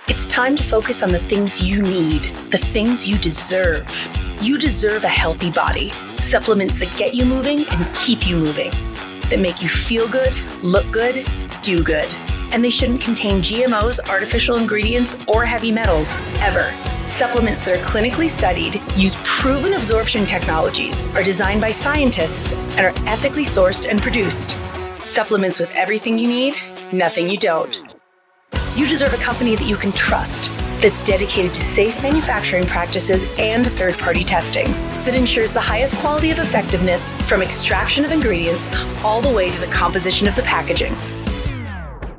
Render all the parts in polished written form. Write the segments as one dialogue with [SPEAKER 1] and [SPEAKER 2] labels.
[SPEAKER 1] It's time to focus on the things you need, the things you deserve. You deserve a healthy body, supplements that get you moving and keep you moving, that make you feel good, look good, do good. And they shouldn't contain GMOs, artificial ingredients, or heavy metals, ever. Supplements that are clinically studied, use proven absorption technologies, are designed by scientists, and are ethically sourced and produced. Supplements with everything you need, nothing you don't. You deserve a company that you can trust, that's dedicated to safe manufacturing practices and third-party testing, that ensures the highest quality of effectiveness from extraction of ingredients all the way to the composition of the packaging.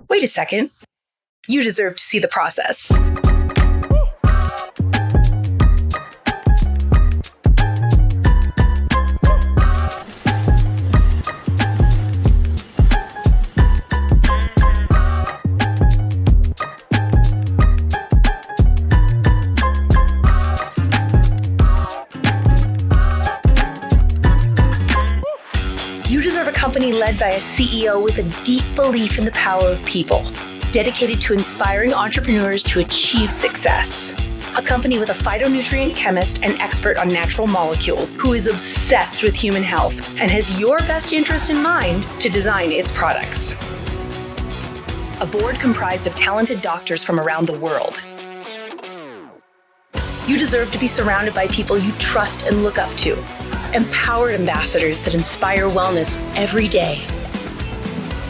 [SPEAKER 1] Wait a second. You deserve to see the process. You deserve a company led by a CEO with a deep belief in the power of people, dedicated to inspiring entrepreneurs to achieve success. A company with a phytonutrient chemist and expert on natural molecules who is obsessed with human health and has your best interest in mind to design its products. A board comprised of talented doctors from around the world. You deserve to be surrounded by people you trust and look up to. Empowered ambassadors that inspire wellness every day.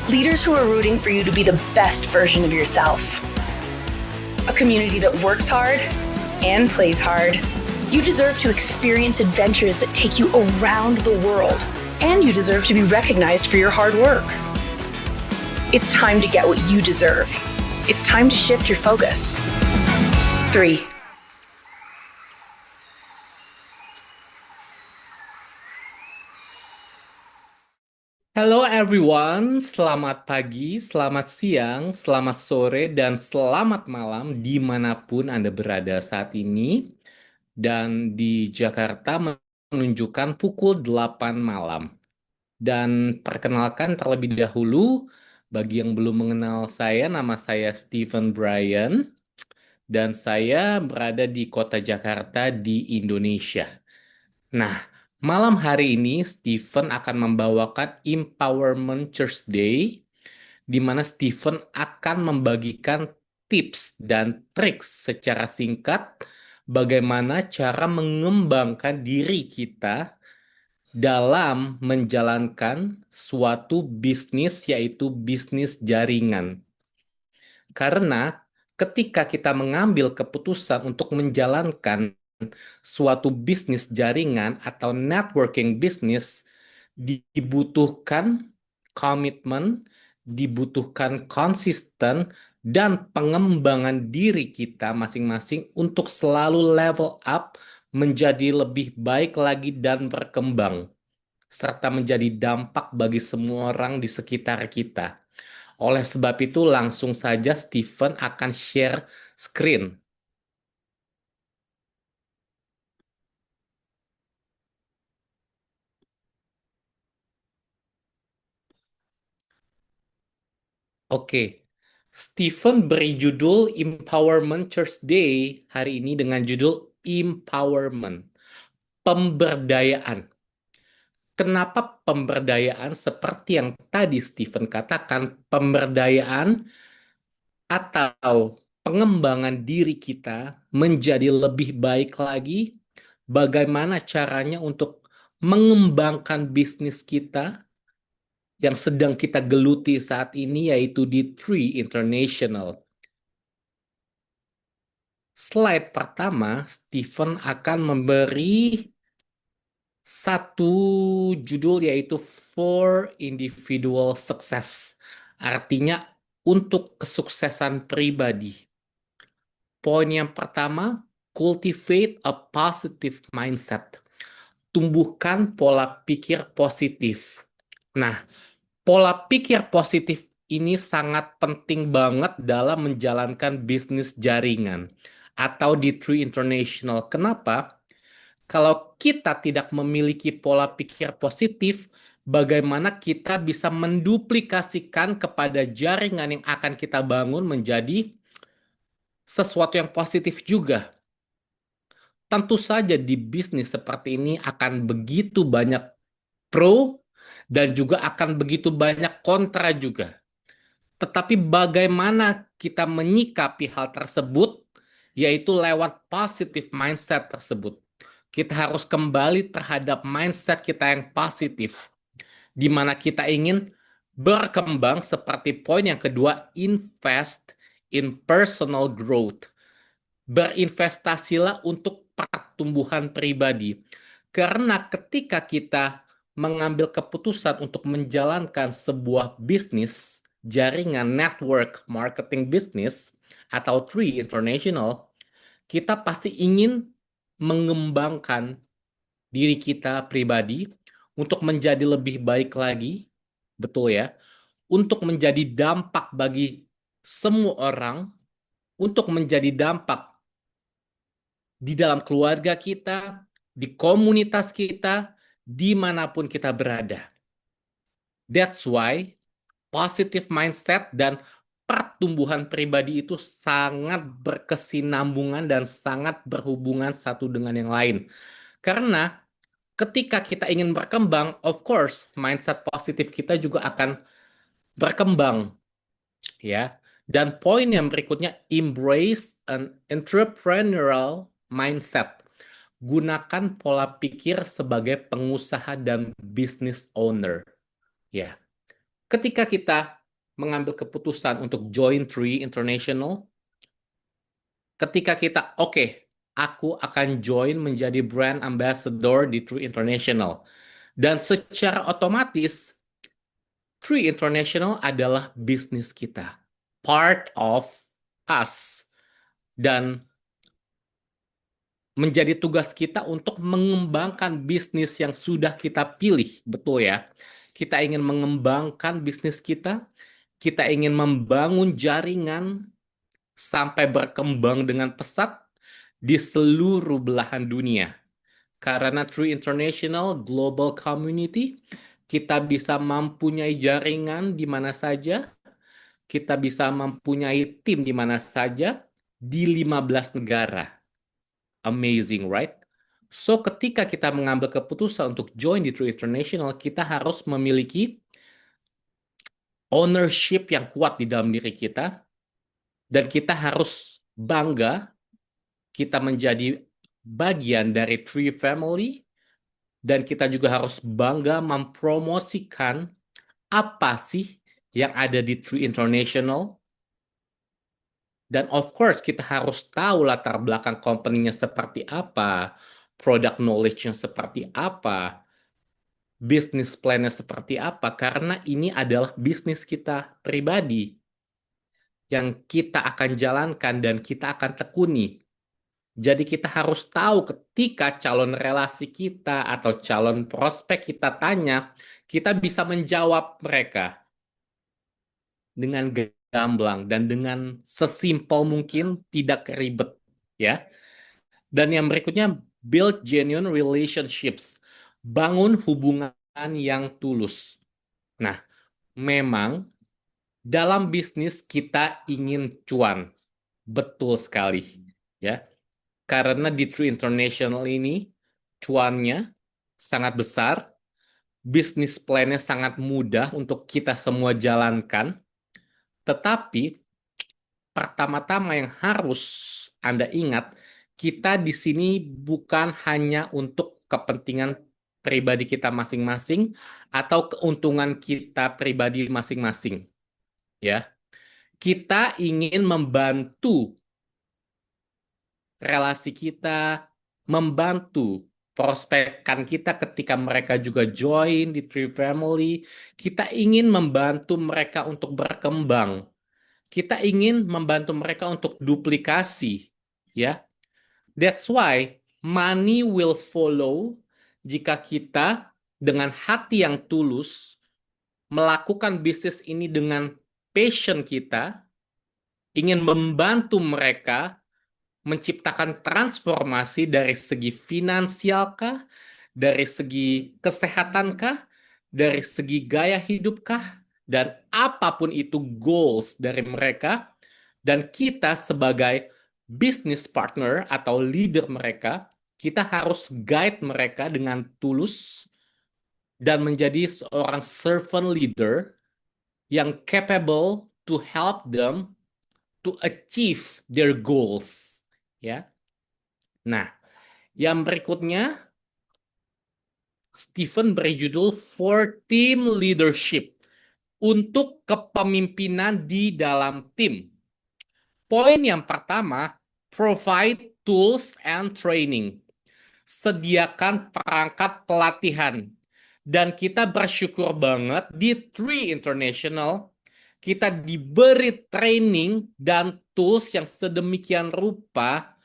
[SPEAKER 1] Leaders who are rooting for you to be the best version of yourself. A community that works hard and plays hard. You deserve to experience adventures that take you around the world, and you deserve to be recognized for your hard work. It's time to get what you deserve. It's time to shift your focus. 3.
[SPEAKER 2] Hello everyone, selamat pagi, selamat siang, selamat sore, dan selamat malam dimanapun Anda berada saat ini. Dan di Jakarta menunjukkan pukul 8 malam. Dan perkenalkan terlebih dahulu, bagi yang belum mengenal saya, nama saya Stephen Bryan. Dan saya berada di kota Jakarta di Indonesia. Nah, malam hari ini Stephen akan membawakan Empowerment Thursday, di mana Stephen akan membagikan tips dan trik secara singkat bagaimana cara mengembangkan diri kita dalam menjalankan suatu bisnis, yaitu bisnis jaringan. Karena ketika kita mengambil keputusan untuk menjalankan suatu bisnis jaringan atau networking bisnis, dibutuhkan komitmen, dibutuhkan konsisten, dan pengembangan diri kita masing-masing untuk selalu level up, menjadi lebih baik lagi dan berkembang, serta menjadi dampak bagi semua orang di sekitar kita. Oleh sebab itu, langsung saja Stephen akan share screen. Oke, Stephen beri judul Empowerment Thursday hari ini dengan judul Empowerment, pemberdayaan. Kenapa pemberdayaan? Seperti yang tadi Stephen katakan, pemberdayaan atau pengembangan diri kita menjadi lebih baik lagi. Bagaimana caranya untuk mengembangkan bisnis kita yang sedang kita geluti saat ini, yaitu di Tree International. Slide pertama, Stephen akan memberi satu judul, yaitu For Individual Success. Artinya untuk kesuksesan pribadi. Poin yang pertama, cultivate a positive mindset. Tumbuhkan pola pikir positif. Nah, pola pikir positif ini sangat penting banget dalam menjalankan bisnis jaringan atau di Tree International. Kenapa? Kalau kita tidak memiliki pola pikir positif, bagaimana kita bisa menduplikasikan kepada jaringan yang akan kita bangun menjadi sesuatu yang positif juga. Tentu saja di bisnis seperti ini akan begitu banyak pro dan juga akan begitu banyak kontra juga. Tetapi bagaimana kita menyikapi hal tersebut, yaitu lewat positive mindset tersebut. Kita harus kembali terhadap mindset kita yang positif, di mana kita ingin berkembang seperti poin yang kedua, invest in personal growth. Berinvestasilah untuk pertumbuhan pribadi. Karena ketika kita mengambil keputusan untuk menjalankan sebuah bisnis, jaringan network marketing bisnis, atau Tree International, kita pasti ingin mengembangkan diri kita pribadi untuk menjadi lebih baik lagi, betul ya, untuk menjadi dampak bagi semua orang, untuk menjadi dampak di dalam keluarga kita, di komunitas kita, dimanapun kita berada. That's why positive mindset dan pertumbuhan pribadi itu sangat berkesinambungan dan sangat berhubungan satu dengan yang lain. Karena ketika kita ingin berkembang, of course, mindset positif kita juga akan berkembang, ya. Dan poin yang berikutnya, embrace an entrepreneurial mindset. Gunakan pola pikir sebagai pengusaha dan business owner. Ya, ketika kita mengambil keputusan untuk join Tree International, ketika kita aku akan join menjadi brand ambassador di Tree International, dan secara otomatis Tree International adalah bisnis kita, part of us, dan menjadi tugas kita untuk mengembangkan bisnis yang sudah kita pilih, betul ya. Kita ingin mengembangkan bisnis kita ingin membangun jaringan sampai berkembang dengan pesat di seluruh belahan dunia. Karena True International Global Community, kita bisa mempunyai jaringan di mana saja, kita bisa mempunyai tim di mana saja, di 15 negara. Amazing, right? So, ketika kita mengambil keputusan untuk join di True International, kita harus memiliki ownership yang kuat di dalam diri kita, dan kita harus bangga kita menjadi bagian dari Tree Family, dan kita juga harus bangga mempromosikan apa sih yang ada di Tree International. Dan of course kita harus tahu latar belakang company-nya seperti apa, product knowledge-nya seperti apa, bisnis plan-nya seperti apa, karena ini adalah bisnis kita pribadi yang kita akan jalankan dan kita akan tekuni. Jadi kita harus tahu ketika calon relasi kita atau calon prospek kita tanya, kita bisa menjawab mereka dengan gamblang dan dengan sesimpel mungkin, tidak ribet, ya. Dan yang berikutnya, build genuine relationships. Bangun hubungan yang tulus. Nah, memang dalam bisnis kita ingin cuan. Betul sekali, ya. Karena di True International ini cuannya sangat besar, bisnis plan-nya sangat mudah untuk kita semua jalankan. Tetapi pertama-tama yang harus Anda ingat, kita di sini bukan hanya untuk kepentingan pribadi kita masing-masing atau keuntungan kita pribadi masing-masing, ya. Kita ingin membantu relasi kita, membantu prospekkan kita ketika mereka juga join di Tree Family. Kita ingin membantu mereka untuk berkembang. Kita ingin membantu mereka untuk duplikasi, ya. That's why money will follow jika kita dengan hati yang tulus melakukan bisnis ini dengan passion kita, ingin membantu mereka menciptakan transformasi dari segi finansial kah, dari segi kesehatan kah, dari segi gaya hidup kah, dan apapun itu goals dari mereka, dan kita sebagai business partner atau leader mereka, kita harus guide mereka dengan tulus dan menjadi seorang servant leader yang capable to help them to achieve their goals. Ya. Nah, yang berikutnya Stephen beri judul For Team Leadership, untuk kepemimpinan di dalam tim. Poin yang pertama, provide tools and training. Sediakan perangkat pelatihan. Dan kita bersyukur banget di Tree International, kita diberi training dan tools yang sedemikian rupa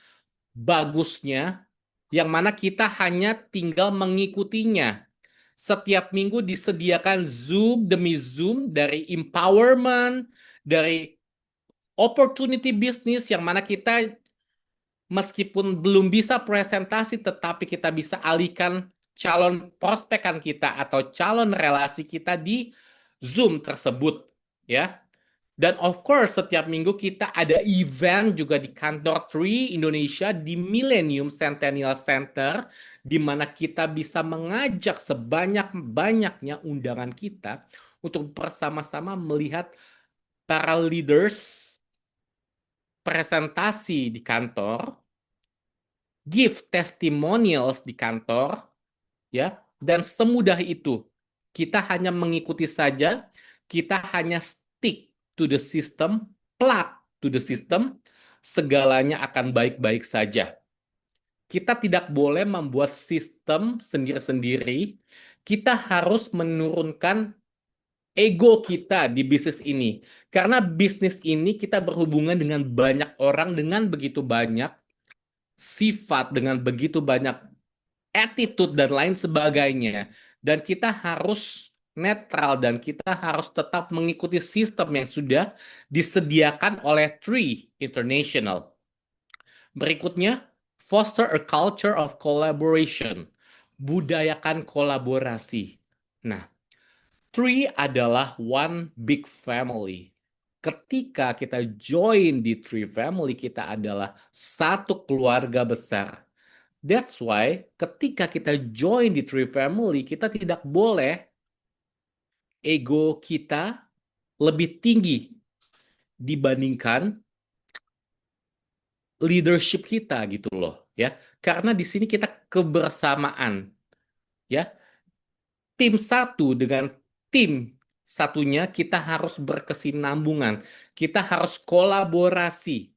[SPEAKER 2] bagusnya, yang mana kita hanya tinggal mengikutinya. Setiap minggu disediakan Zoom demi Zoom dari empowerment, dari opportunity bisnis, yang mana kita meskipun belum bisa presentasi, tetapi kita bisa alihkan calon prospekan kita atau calon relasi kita di Zoom tersebut, ya. Dan of course, setiap minggu kita ada event juga di kantor Tree Indonesia di Millennium Centennial Center, di mana kita bisa mengajak sebanyak-banyaknya undangan kita untuk bersama-sama melihat para leaders presentasi di kantor, give testimonials di kantor, ya, dan semudah itu. Kita hanya mengikuti saja, kita hanya stick to the system, plug to the system, segalanya akan baik-baik saja. Kita tidak boleh membuat sistem sendiri-sendiri, kita harus menurunkan ego kita di bisnis ini. Karena bisnis ini kita berhubungan dengan banyak orang, dengan begitu banyak sifat, dengan begitu banyak attitude dan lain sebagainya. Dan kita harus netral dan kita harus tetap mengikuti sistem yang sudah disediakan oleh Tree International. Berikutnya, foster a culture of collaboration. Budayakan kolaborasi. Nah, Tree adalah one big family. Ketika kita join di Tree Family, kita adalah satu keluarga besar. That's why ketika kita join di Tree Family, kita tidak boleh ego kita lebih tinggi dibandingkan leadership kita gitu loh, ya. Karena di sini kita kebersamaan, ya. Tim satu dengan tim satunya kita harus berkesinambungan, kita harus kolaborasi,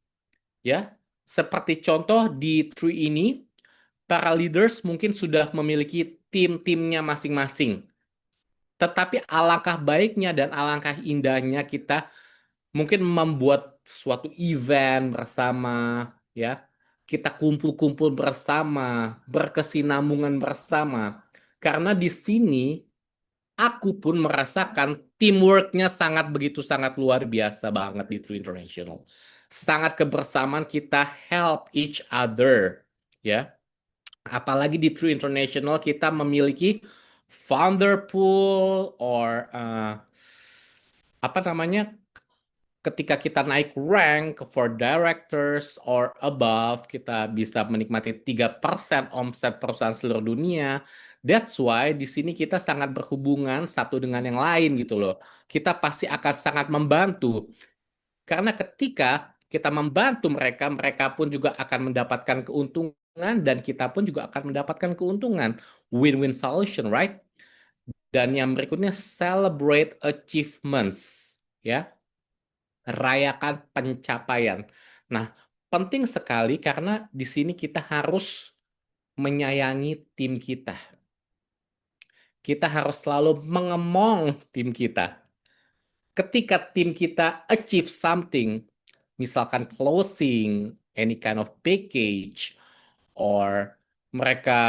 [SPEAKER 2] ya. Seperti contoh di Tree ini, para leaders mungkin sudah memiliki tim-timnya masing-masing. Tetapi alangkah baiknya dan alangkah indahnya kita mungkin membuat suatu event bersama, ya. Kita kumpul-kumpul bersama, berkesinambungan bersama. Karena di sini aku pun merasakan teamwork-nya sangat luar biasa banget di True International. Sangat kebersamaan, kita help each other, ya. Apalagi di True International kita memiliki founder pool or apa namanya, ketika kita naik rank for directors or above, kita bisa menikmati 3% omset perusahaan seluruh dunia. That's why di sini kita sangat berhubungan satu dengan yang lain gitu loh. Kita pasti akan sangat membantu. Karena ketika kita membantu mereka, mereka pun juga akan mendapatkan keuntungan dan kita pun juga akan mendapatkan keuntungan. Win-win solution, right? Dan yang berikutnya, celebrate achievements, ya. Rayakan pencapaian. Nah, penting sekali karena di sini kita harus menyayangi tim kita. Kita harus selalu mengemong tim kita. Ketika tim kita achieve something, misalkan closing, any kind of package, or mereka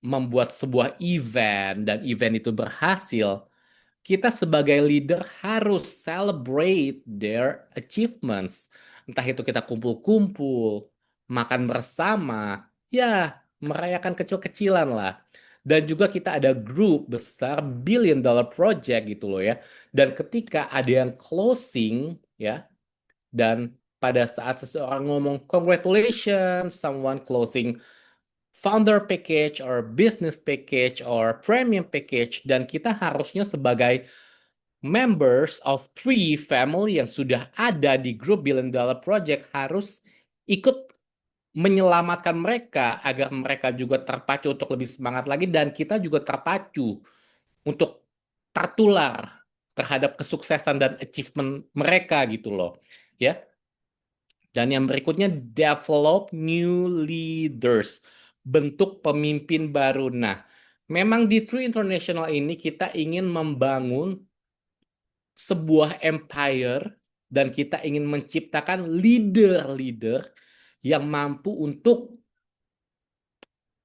[SPEAKER 2] membuat sebuah event dan event itu berhasil, kita sebagai leader harus celebrate their achievements. Entah itu kita kumpul-kumpul, makan bersama, ya merayakan kecil-kecilan lah. Dan juga kita ada grup besar billion dollar project gitu loh ya. Dan ketika ada yang closing ya, dan pada saat seseorang ngomong congratulations, someone closing founder package or business package or premium package, dan kita harusnya sebagai members of three family yang sudah ada di grup Billion Dollar Project harus ikut menyelamatkan mereka agar mereka juga terpacu untuk lebih semangat lagi, dan kita juga terpacu untuk tertular terhadap kesuksesan dan achievement mereka gitu loh ya. Dan yang berikutnya, develop new leaders, bentuk pemimpin baru. Nah, memang di True International ini kita ingin membangun sebuah empire dan kita ingin menciptakan leader-leader yang mampu untuk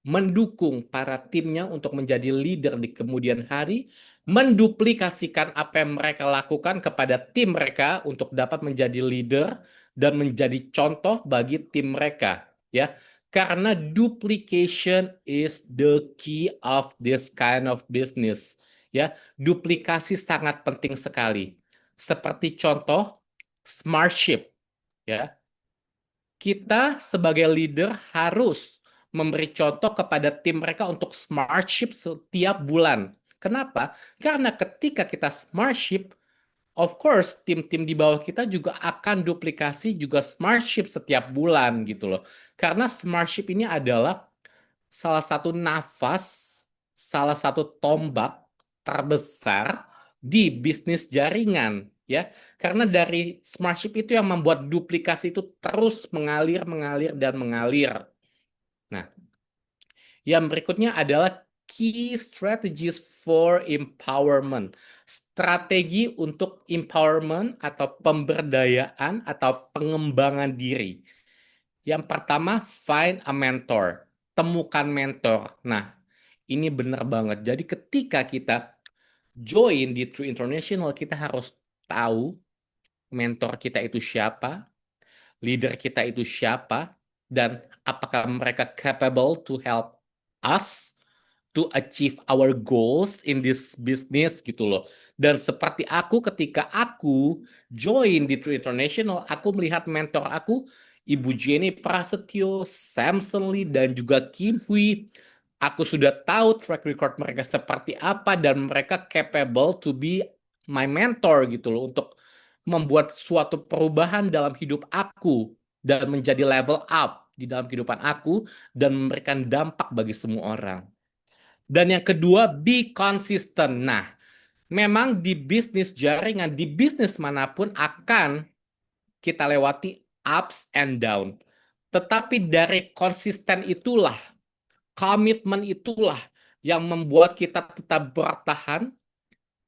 [SPEAKER 2] mendukung para timnya untuk menjadi leader di kemudian hari, menduplikasikan apa yang mereka lakukan kepada tim mereka untuk dapat menjadi leader dan menjadi contoh bagi tim mereka, ya. Karena duplication is the key of this kind of business, ya. Duplikasi sangat penting sekali. Seperti contoh Smartship, ya. Kita sebagai leader harus memberi contoh kepada tim mereka untuk Smartship setiap bulan. Kenapa? Karena ketika kita Smartship, of course, tim-tim di bawah kita juga akan duplikasi juga Smartship setiap bulan gitu loh. Karena Smartship ini adalah salah satu nafas, salah satu tombak terbesar di bisnis jaringan, ya. Karena dari Smartship itu yang membuat duplikasi itu terus mengalir, mengalir, dan mengalir. Nah, yang berikutnya adalah key strategies for empowerment. Strategi untuk empowerment atau pemberdayaan atau pengembangan diri. Yang pertama, find a mentor. Temukan mentor. Nah, ini benar banget. Jadi ketika kita join di True International, kita harus tahu mentor kita itu siapa, leader kita itu siapa, dan apakah mereka capable to help us to achieve our goals in this business gitu loh. Dan seperti aku ketika aku join di True International, aku melihat mentor aku, Ibu Jenny Prasetyo, Samson Lee, dan juga Kim Hui. Aku sudah tahu track record mereka seperti apa dan mereka capable to be my mentor gitu loh untuk membuat suatu perubahan dalam hidup aku dan menjadi level up di dalam kehidupan aku dan memberikan dampak bagi semua orang. Dan yang kedua, be consistent. Nah, memang di bisnis jaringan, di bisnis manapun akan kita lewati ups and down. Tetapi dari konsisten itulah, komitmen itulah yang membuat kita tetap bertahan,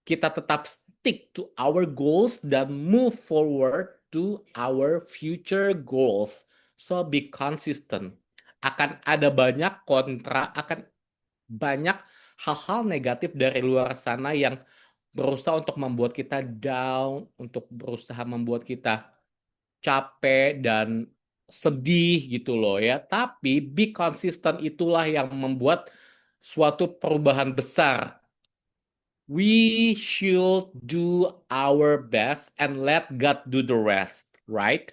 [SPEAKER 2] kita tetap stick to our goals dan move forward to our future goals. So be consistent. Akan ada banyak kontra, akan banyak hal-hal negatif dari luar sana yang berusaha untuk membuat kita down, untuk berusaha membuat kita capek dan sedih gitu loh ya. Tapi be consistent itulah yang membuat suatu perubahan besar. We should do our best and let God do the rest, right?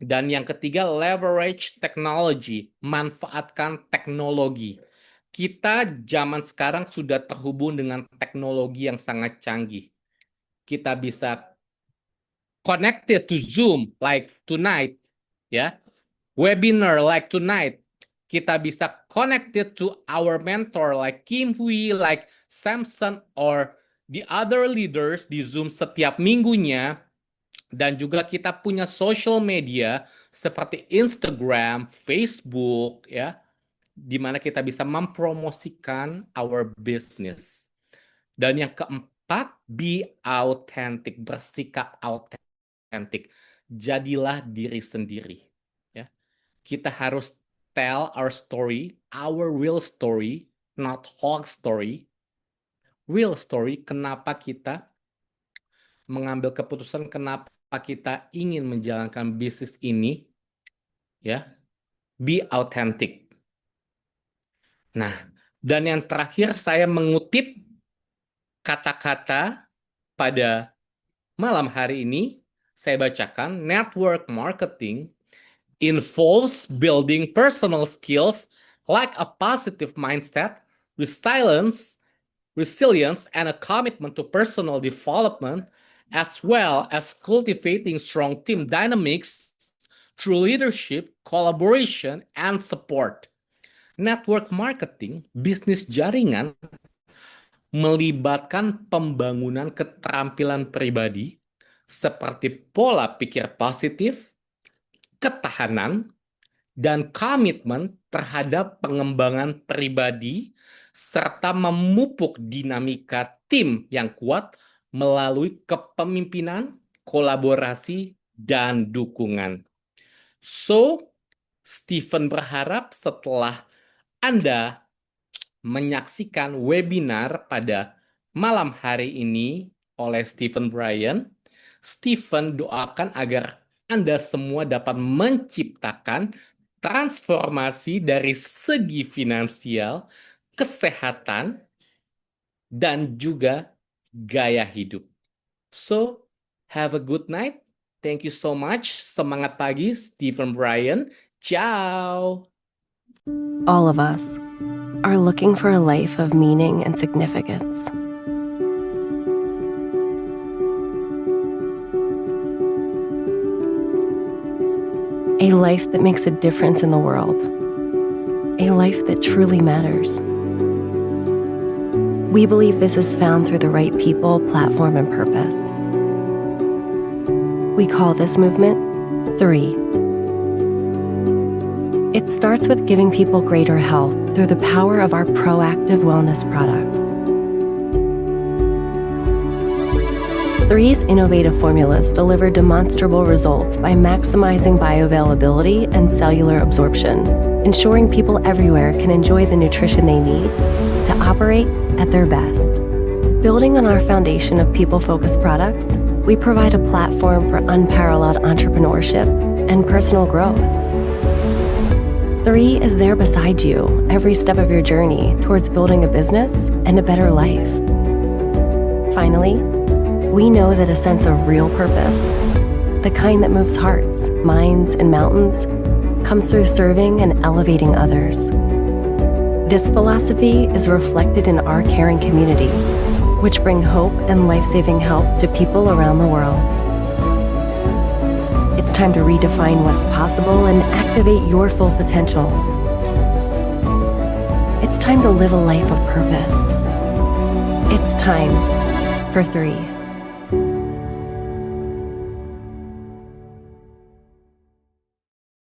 [SPEAKER 2] Dan yang ketiga, leverage technology, manfaatkan teknologi. Kita zaman sekarang sudah terhubung dengan teknologi yang sangat canggih. Kita bisa connected to Zoom like tonight, ya. Webinar like tonight. Kita bisa connected to our mentor like Kim Hui, like Samson, or the other leaders di Zoom setiap minggunya. Dan juga kita punya social media seperti Instagram, Facebook, ya, di mana kita bisa mempromosikan our business. Dan yang keempat, be authentic, bersikap autentik. Jadilah diri sendiri. Ya. Kita harus tell our real story, not hoax story. Real story, kenapa kita mengambil keputusan, kenapa kita ingin menjalankan bisnis ini, ya, be authentic. Nah, dan yang terakhir saya mengutip kata-kata pada malam hari ini, Saya bacakan, network marketing involves building personal skills like a positive mindset, resilience, and a commitment to personal development, as well as cultivating strong team dynamics through leadership, collaboration, and support. Network marketing, bisnis jaringan, melibatkan pembangunan keterampilan pribadi seperti pola pikir positif, ketahanan, dan komitmen terhadap pengembangan pribadi, serta memupuk dinamika tim yang kuat melalui kepemimpinan, kolaborasi, dan dukungan. So, Stephen berharap setelah Anda menyaksikan webinar pada malam hari ini oleh Stephen Bryan, Stephen doakan agar Anda semua dapat menciptakan transformasi dari segi finansial, kesehatan, dan juga gaya hidup. So, have a good night. Thank you so much. Semangat pagi, Stephen Bryan. Ciao.
[SPEAKER 3] All of us are looking for a life of meaning and significance. A life that makes a difference in the world. A life that truly matters. We believe this is found through the right people, platform, and purpose. We call this movement 3. It starts with giving people greater health through the power of our proactive wellness products. 3's innovative formulas deliver demonstrable results by maximizing bioavailability and cellular absorption, ensuring people everywhere can enjoy the nutrition they need to operate at their best. Building on our foundation of people-focused products, we provide a platform for unparalleled entrepreneurship and personal growth. 3 is there beside you every step of your journey towards building a business and a better life. Finally, we know that a sense of real purpose, the kind that moves hearts, minds, and mountains, comes through serving and elevating others. This philosophy is reflected in our caring community, which bring hope and life-saving help to people around the world. It's time to redefine what's possible and activate your full potential. It's time to live a life of purpose. It's time for 3.